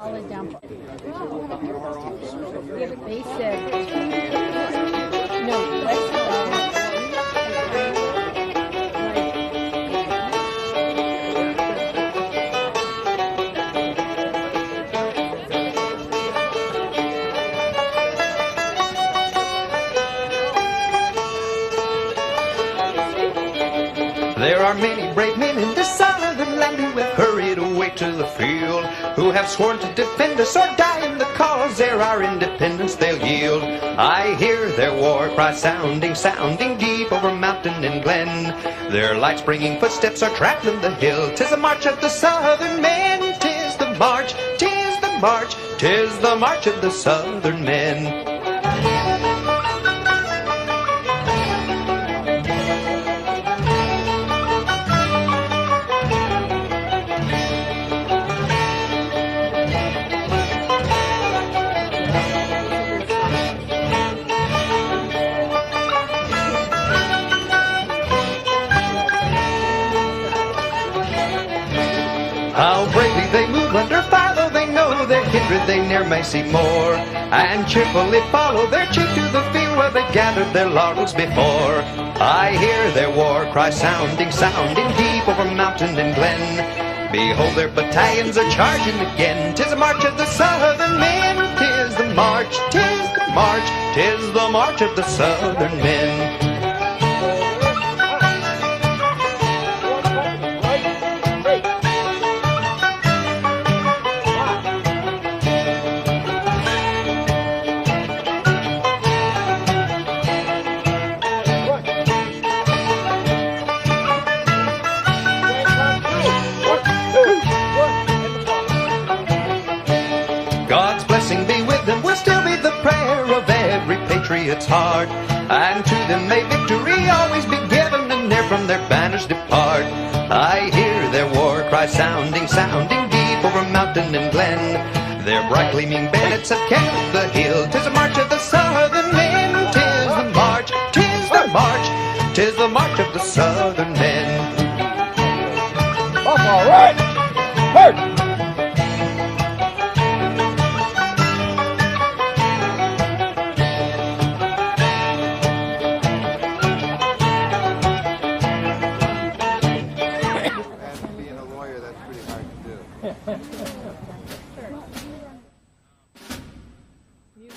Solid down. They said no. There are many brave men in this southern land who have hurried away to the field, who have sworn to defend us or die in the cause ere our independence they'll yield. I hear their war cry sounding, sounding deep over mountain and glen. Their light-springing footsteps are trampling the hill. 'Tis the march of the southern men. 'Tis the march, 'tis the march, 'tis the march of the southern men. How bravely they move under fire, though they know their kindred they ne'er may see more, and cheerfully follow their chief to the field where they gathered their laurels before. I hear their war cry sounding, sounding deep over mountain and glen. Behold, their battalions are charging again. 'Tis the march of the southern men. 'Tis the march, 'tis the march, 'tis the march of the southern men. God's blessing be with them will still be the prayer of every patriot's heart, and to them may victory always be given, and ne'er from their banners depart. I hear their war cry sounding, sounding deep over mountain and glen. Their bright gleaming bayonets have carried the hill. 'Tis the march of the southern men. 'Tis the march, 'tis the march, 'tis the march of the southern men. All right. Hey. Being a lawyer, that's pretty hard to do. Be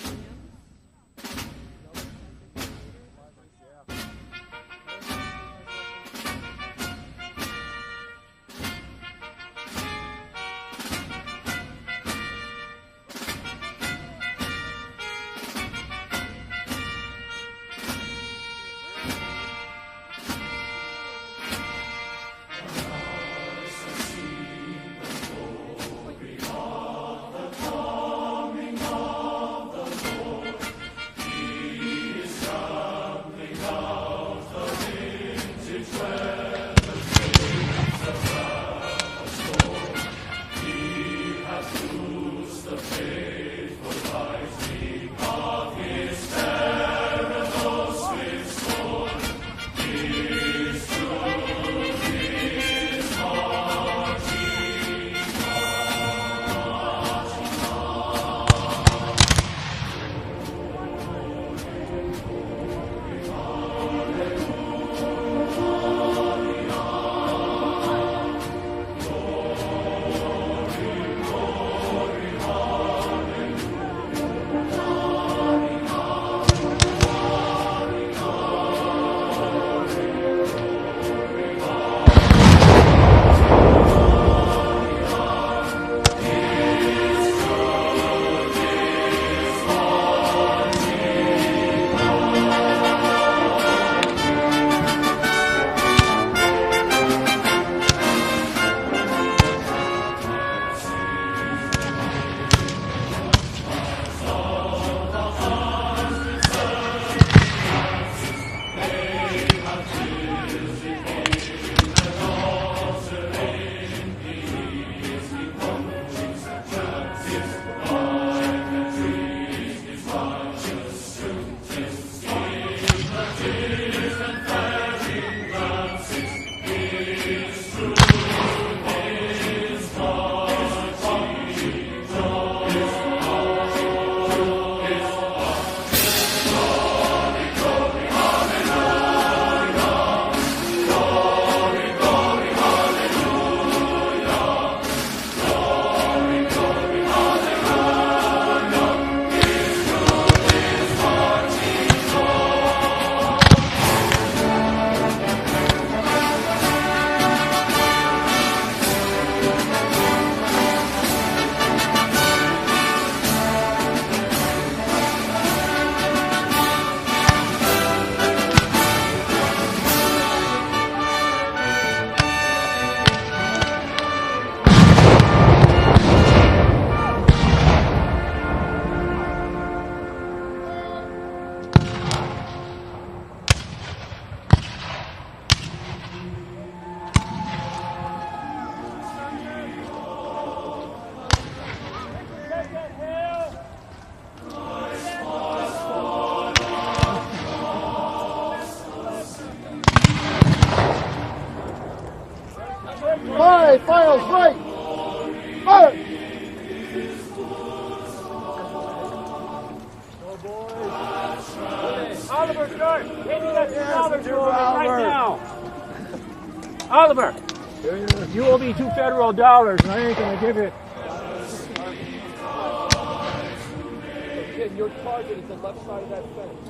me $2 federal, and I ain't gonna give it. Again, your target is the left side of that fence.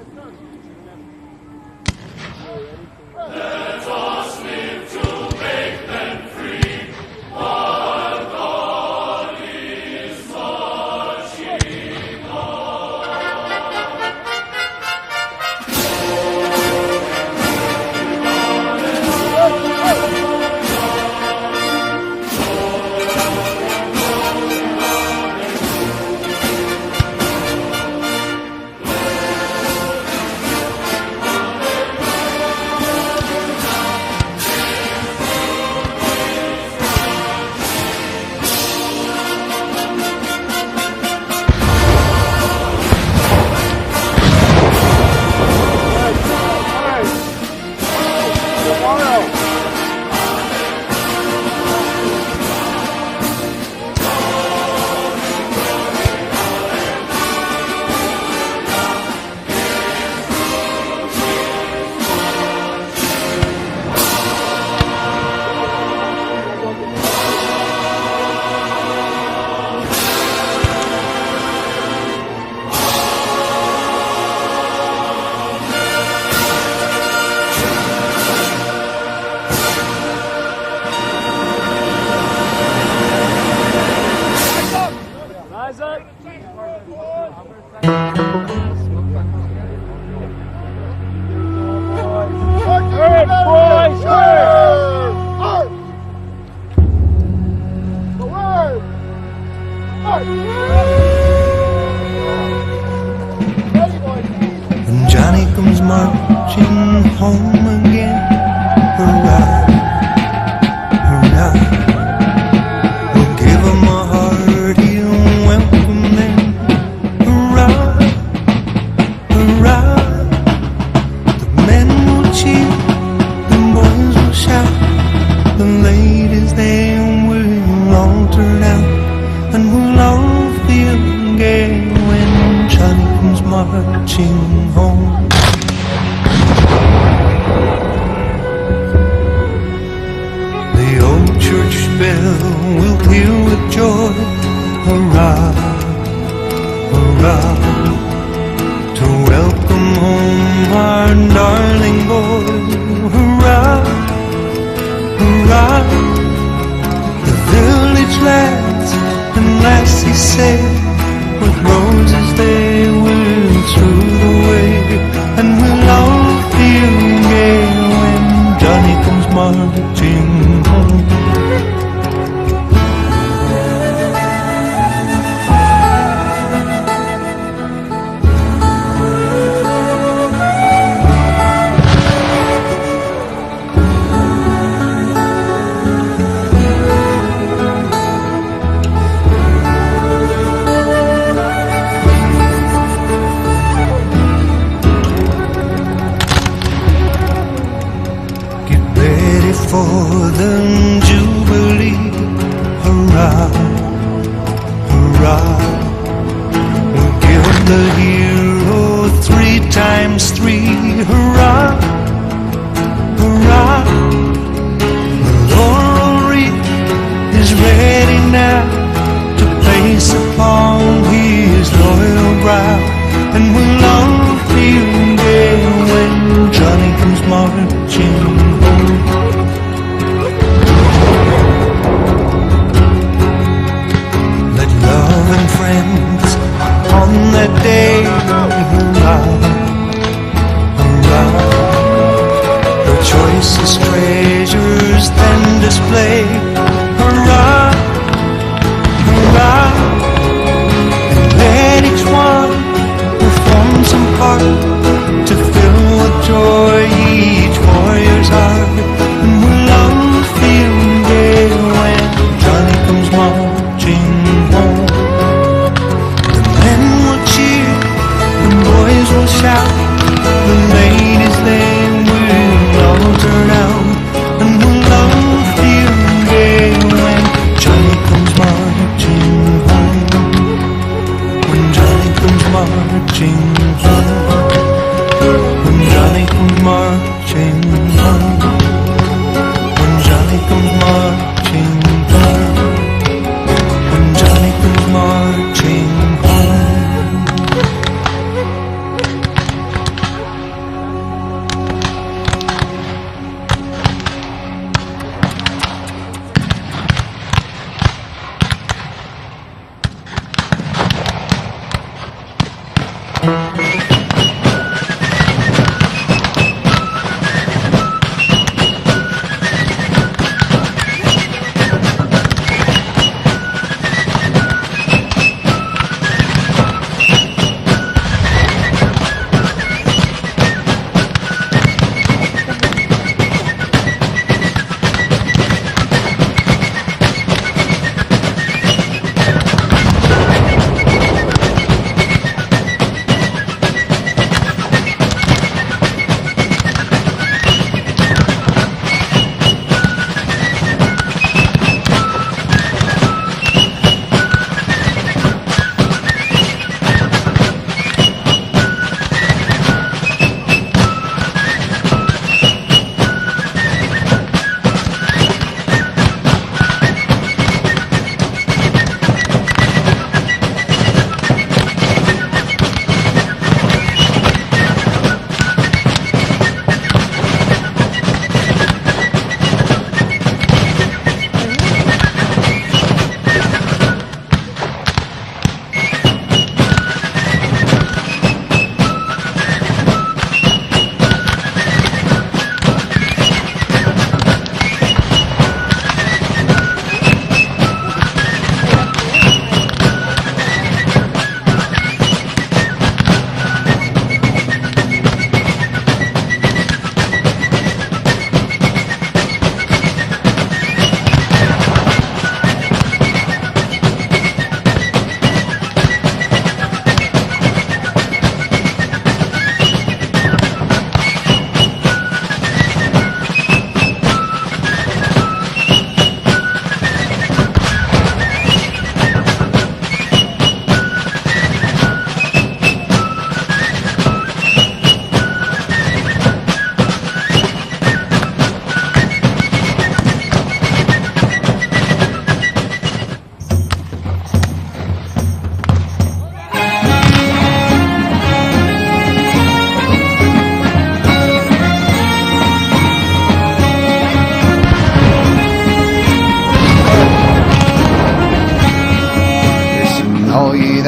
Let us live to make them free. What God is marching on. And Johnny comes marching home again. Hurrah, hurrah. We'll give him a hearty welcome then. Hurrah, hurrah. The men will cheer, the boys will shout, the ladies they will all turn out, and we'll all feel gay when Johnny comes marching home. The old church bell will peal with joy. Hurrah, hurrah, to welcome home our darling boy. Hurrah, hurrah. The village lads and lassies say, with roses they will through the way, and we'll all feel gay when Johnny comes marching home.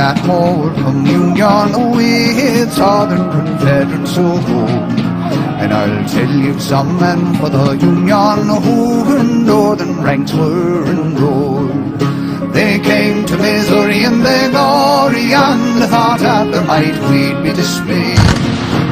that whole communion with Southern Confederates so good. And I'll tell you some men for the Union who in northern ranks were enrolled. They came to Missouri in their glory and thought at their might we'd be dismayed.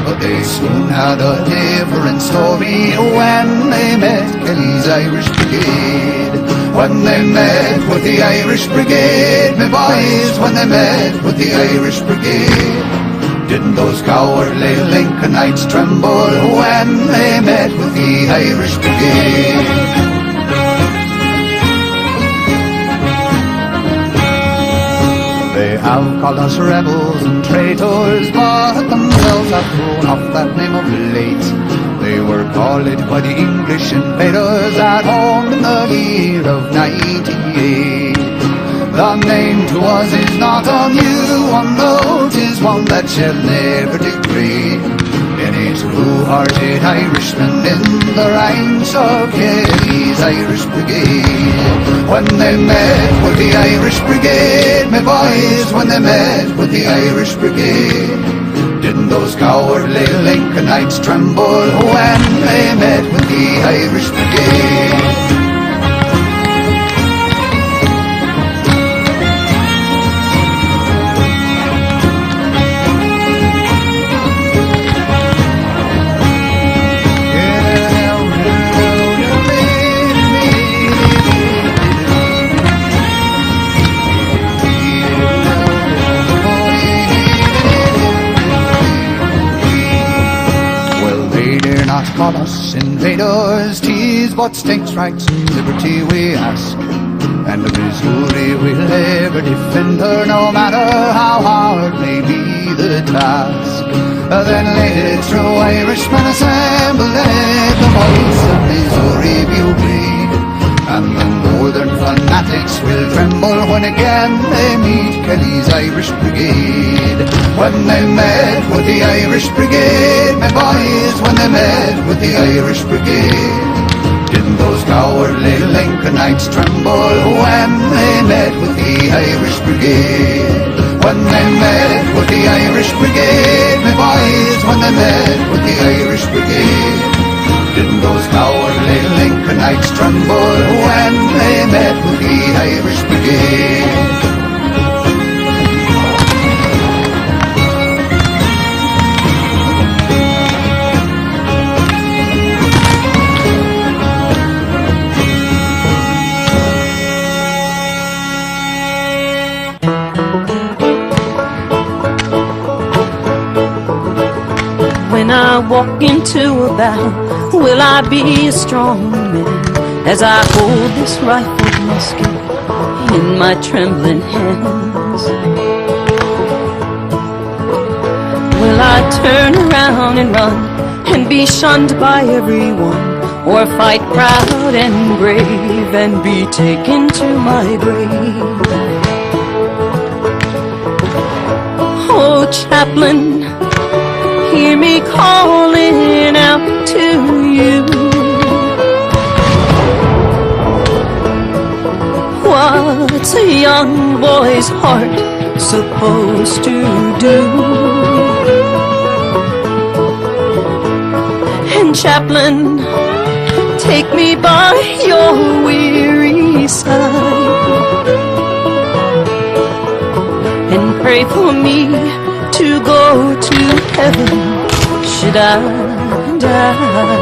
But they soon had a different story when they met Kelly's Irish Brigade. When they met with the Irish Brigade, my boys, when they met with the Irish Brigade. Didn't those cowardly Lincolnites tremble when they met with the Irish Brigade? They have called us rebels and traitors, but themselves have thrown off that name of late. They were called by the English invaders at home in the year of '98. The name to us is not a new one, though 'tis one that shall never degrade any true-hearted Irishman in the ranks of Kelly's Irish Brigade. When they met with the Irish Brigade, my boys, when they met with the Irish Brigade, didn't those cowardly Lincolnites tremble when they met with the Irish Brigade? Call us invaders, 'tis but stakes, rights and liberty we ask. And Missouri will ever defend her, no matter how hard may be the task. Then let true Irishmen assemble, let the voice of Missouri be obeyed. And the northern fanatics will tremble when again they meet Kelly's Irish Brigade. When they met with the Irish Brigade, my boys, when they met with the Irish Brigade, didn't those cowardly Lincolnites tremble when they met with the Irish Brigade? when they met with the Irish Brigade, my boys, when they met with the Irish Brigade. Didn't those cowardly Lincolnites tremble when they met with the Irish Brigade? When I walk into a battle, will I be a strong man as I hold this rifled musket in my trembling hands? Will I turn around and run and be shunned by everyone, or fight proud and brave and be taken to my grave? Oh, chaplain, hear me calling out to you. What's a young boy's heart supposed to do? And chaplain, take me by your weary side and pray for me to go to heaven should I die.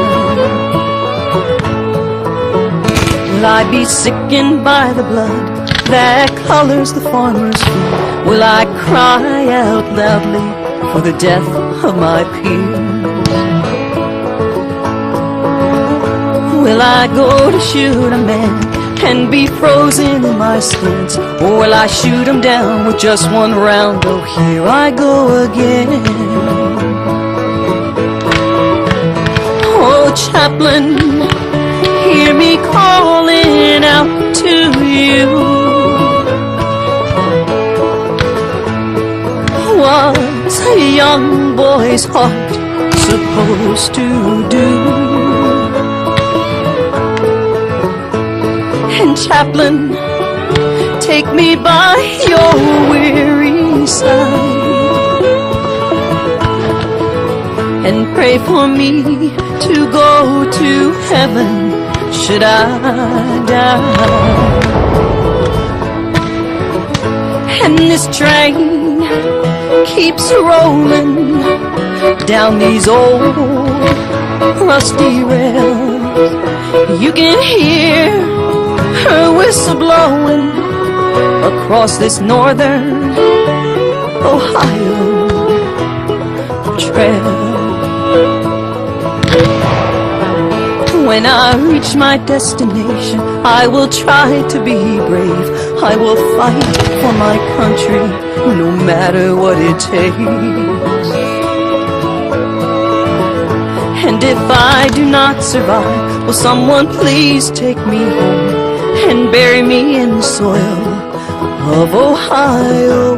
Will I be sickened by the blood that colors the farmer's food? Will I cry out loudly for the death of my peers? Will I go to shoot a man and be frozen in my stance, or will I shoot him down with just one round? Oh, here I go again. Oh, chaplain, hear me calling out to you. What's a young boy's heart supposed to do? And chaplain, take me by your weary side and pray for me to go to heaven should I die. And this train keeps rolling down these old rusty rails. You can hear her whistle blowing across this northern Ohio trail. When I reach my destination, I will try to be brave. I will fight for my country, no matter what it takes. And if I do not survive, will someone please take me home and bury me in the soil of Ohio?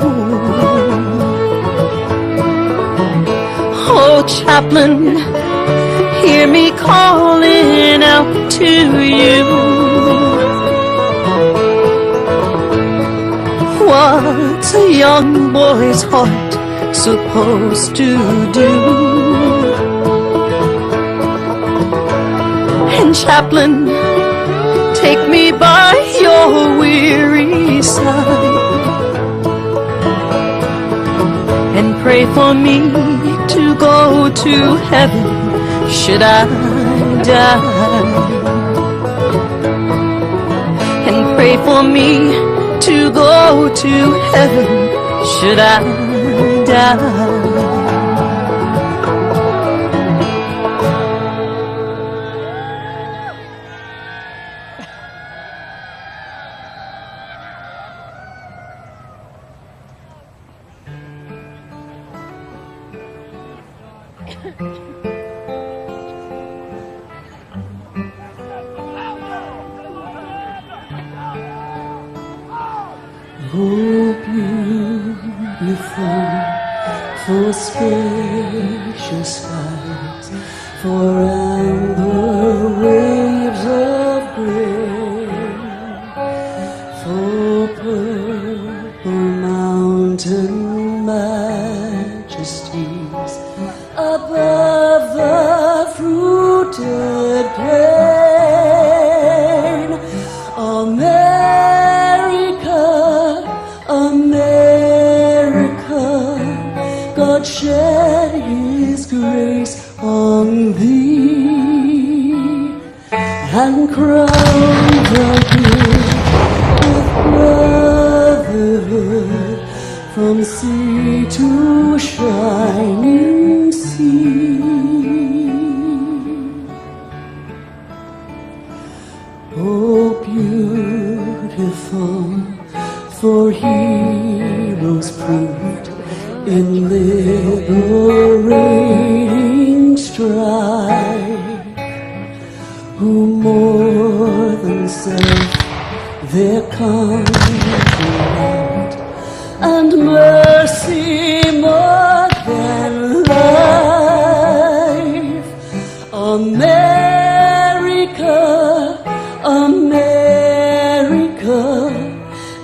Oh, chaplain, hear me calling out to you. What's a young boy's heart supposed to do? And chaplain, take me by your weary side and pray for me to go to heaven should I die. And pray for me to go to heaven should I die. Oh, beautiful, for spacious skies, for amber waves of gray, for purple mountains mountain majesties above the fruited plain. America, America, God shed his grace on thee and crowned thy good with brotherhood from sea to shining sea. Oh, beautiful for heroes proved in liberating strife, who more than self their country loved, and mercy more than life. America, America,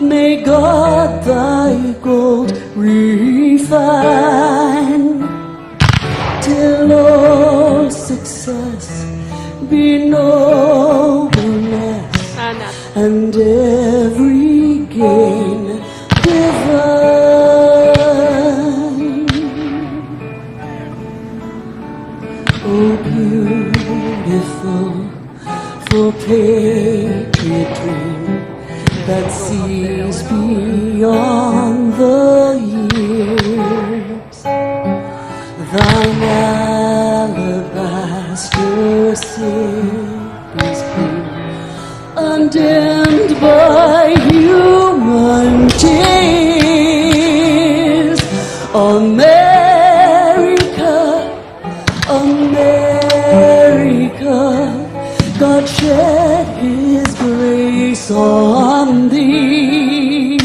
may God thy gold refine, till all success be nobleness, and every gain divine. Oh, beautiful for patriot dream that sees beyond the years. Thine alabaster cities gleam, undimmed by human tears. America, America, God shed his grace on thee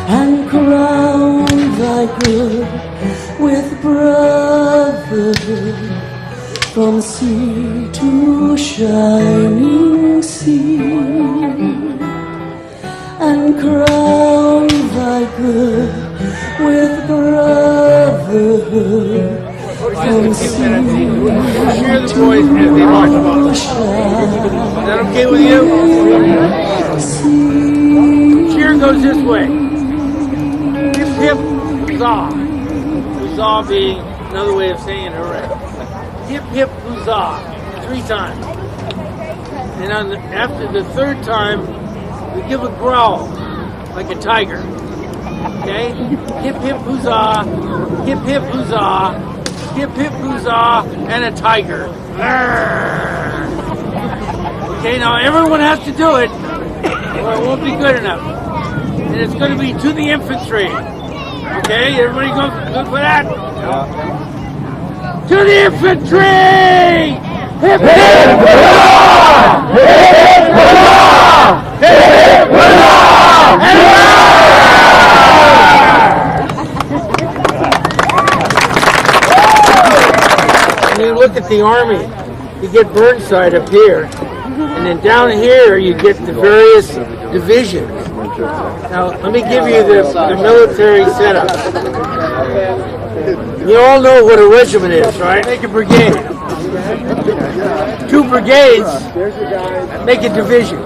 and crowned thy good with brotherhood from sea to shining sea, and crowned thy good with brotherhood from sea Hear the boys as they march along. Is that okay with you? Cheer goes this way. Hip hip huzzah. Huzzah being another way of saying hooray. Hip hip huzzah. 3 times. And after the 3rd time, we give a growl like a tiger. Okay? Hip hip huzzah. Hip hip huzzah. Hip hip huzzah, and a tiger. Okay, now everyone has to do it, or it won't be good enough. And it's going to be to the infantry. Okay, everybody good for that? To the infantry! Hip hip huzzah! Hip hip huzzah! Hip hip huzzah! And you look at the army, you get Burnside up here, and then down here you get the various divisions. Now, let me give you the military setup. You all know what a regiment is, right? Make a brigade. 2 brigades make a division.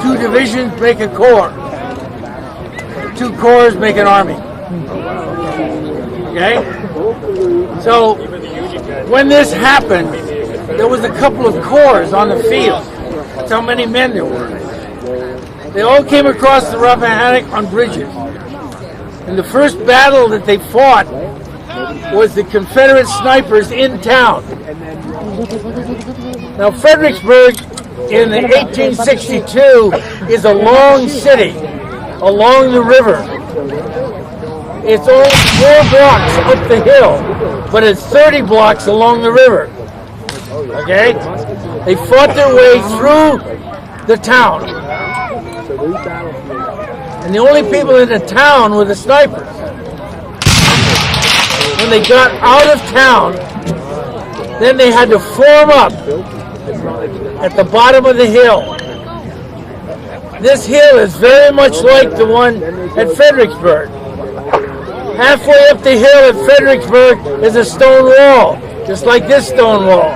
2 divisions make a corps. 2 corps make an army. Okay? So, when this happened, there was a couple of corps on the field. That's how many men there were. They all came across the Rappahannock on bridges. And the first battle that they fought was the Confederate snipers in town. Now, Fredericksburg in 1862 is a long city along the river. It's only 4 blocks up the hill, but it's 30 blocks along the river. Okay? They fought their way through the town. And the only people in the town were the snipers. When they got out of town, then they had to form up at the bottom of the hill. This hill is very much like the one at Fredericksburg. Halfway up the hill at Fredericksburg is a stone wall, just like this stone wall.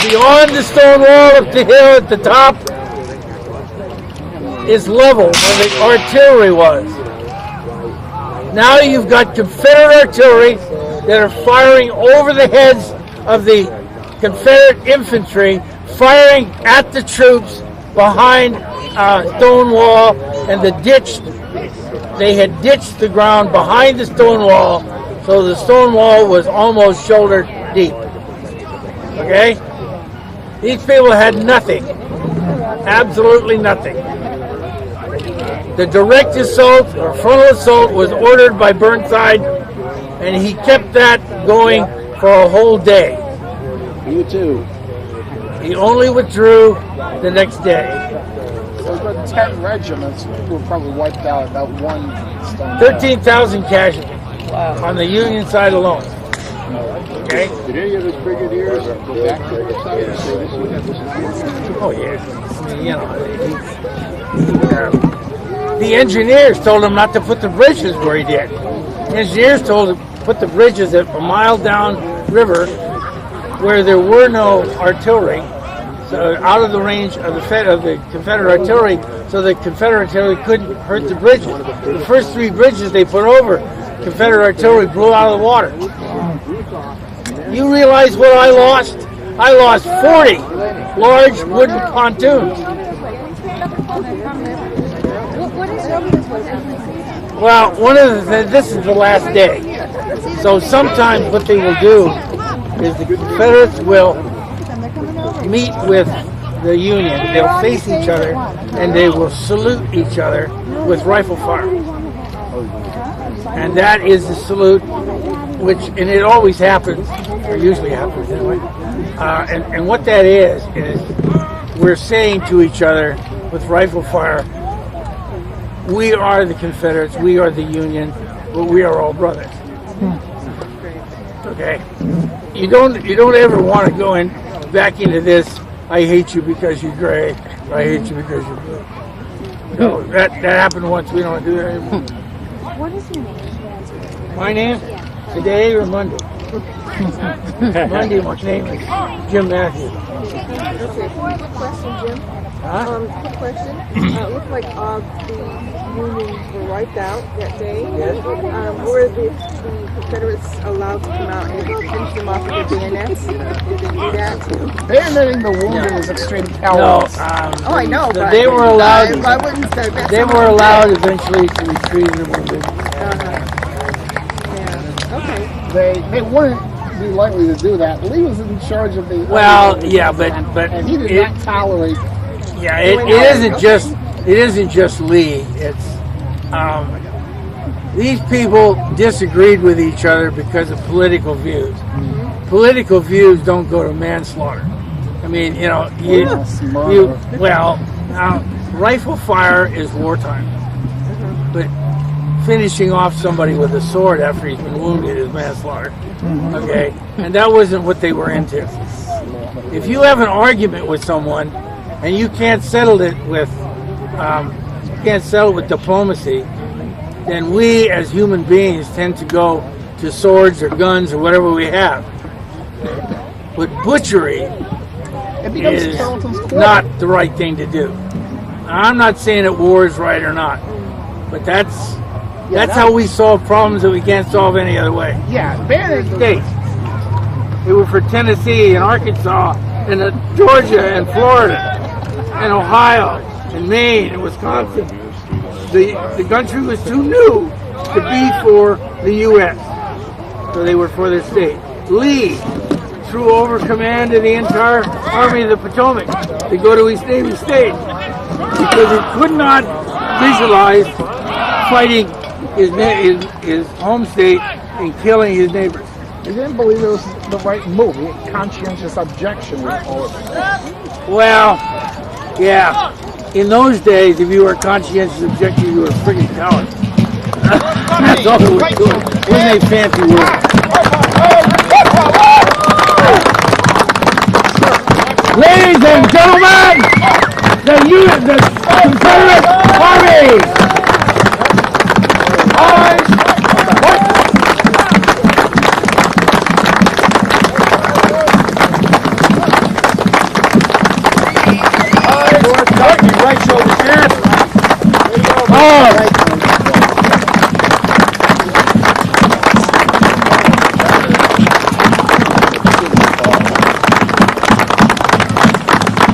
Beyond the stone wall up the hill at the top is level where the artillery was. Now you've got Confederate artillery that are firing over the heads of the Confederate infantry, firing at the troops behind stone wall, and the ditch. They had ditched the ground behind the stone wall, so the stone wall was almost shoulder deep. Okay? These people had nothing. Absolutely nothing. The direct assault or frontal assault was ordered by Burnside, and he kept that going for a whole day. You too. He only withdrew the next day. So about 10 regiments were probably wiped out at that one stone. 13,000 casualties on the Union side alone. Okay? Did any of those brigadiers go back to the side and say this was Oh yeah. The engineers told him not to put the bridges where he did. The engineers told him to put the bridges a mile down river where there were no artillery, so out of the range of the Confederate artillery, so the Confederate artillery couldn't hurt the bridges. The first 3 bridges they put over, Confederate artillery blew out of the water. You realize what I lost? I lost 40 large wooden pontoons. Well, this is the last day. So sometimes what they will do is the Confederates will meet with the Union. They'll face each other and they will salute each other with rifle fire. And that is the salute, and it always happens, or usually happens anyway. And what that is we're saying to each other with rifle fire, we are the Confederates, we are the Union, but we are all brothers. Okay? You don't ever want to go back into this, I hate you because you're gray, I hate you because you're blue. No, that happened once, we don't do that anymore. What is your name? My name? Today or Monday? Monday, my name is Jim Matthews. Okay, quick question, Jim. Quick question. Looks like the Unions were wiped out that day. Yes. Were the Confederates allowed to come out and finish them off with their bayonets? Did they do that too? Bayoneting the wounded is extreme No, cowardice. Oh, I know, but they were allowed. I wouldn't say that. They were allowed eventually to retrieve the wounded. Yeah. Okay. They wouldn't be likely to do that. Lee was in charge of the. Well, yeah, but and he did not tolerate. Yeah, it isn't just Lee. It's these people disagreed with each other because of political views. Political views don't go to manslaughter. I mean, rifle fire is wartime, but finishing off somebody with a sword after he's been wounded is manslaughter. Okay, and that wasn't what they were into. If you have an argument with someone and you can't settle it with diplomacy, then we as human beings tend to go to swords or guns or whatever we have. But butchery is not the right thing to do. I'm not saying that war is right or not, but that's how we solve problems that we can't solve any other way. Yeah, states. They were for Tennessee and Arkansas and Georgia and Florida and Ohio and Maine and Wisconsin. The country was too new to be for the U.S., so they were for their state. Lee threw over command of the entire Army of the Potomac to go to East Navy State because he could not visualize fighting his home state and killing his neighbors. He didn't believe it was the right move. Conscientious objection, we call it. Well, yeah. In those days, if you were a conscientious objector, you were a friggin' coward. That's all it was doing. It wasn't a fancy word. Ladies and gentlemen, the Confederate Army. Right shoulder, Sheriff.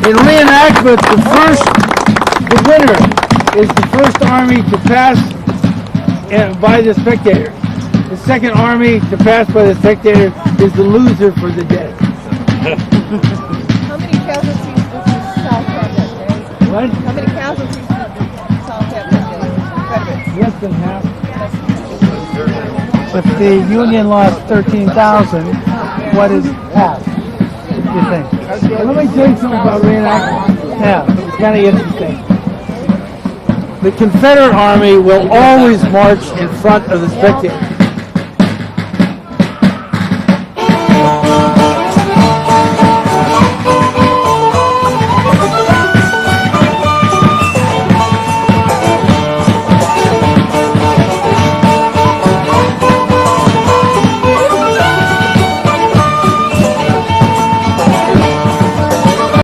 In reenactment, the winner is the first army to pass by the spectator. The second army to pass by the spectator is the loser for the day. How many casualties does the South have that day? What? How many casualties does the South have that day? Confederates. Less than half. If the Union lost 13,000, what is half, you think? Let me tell you something about reenactment. Yeah, it's kind of interesting. The Confederate Army will always march in front of the spectator.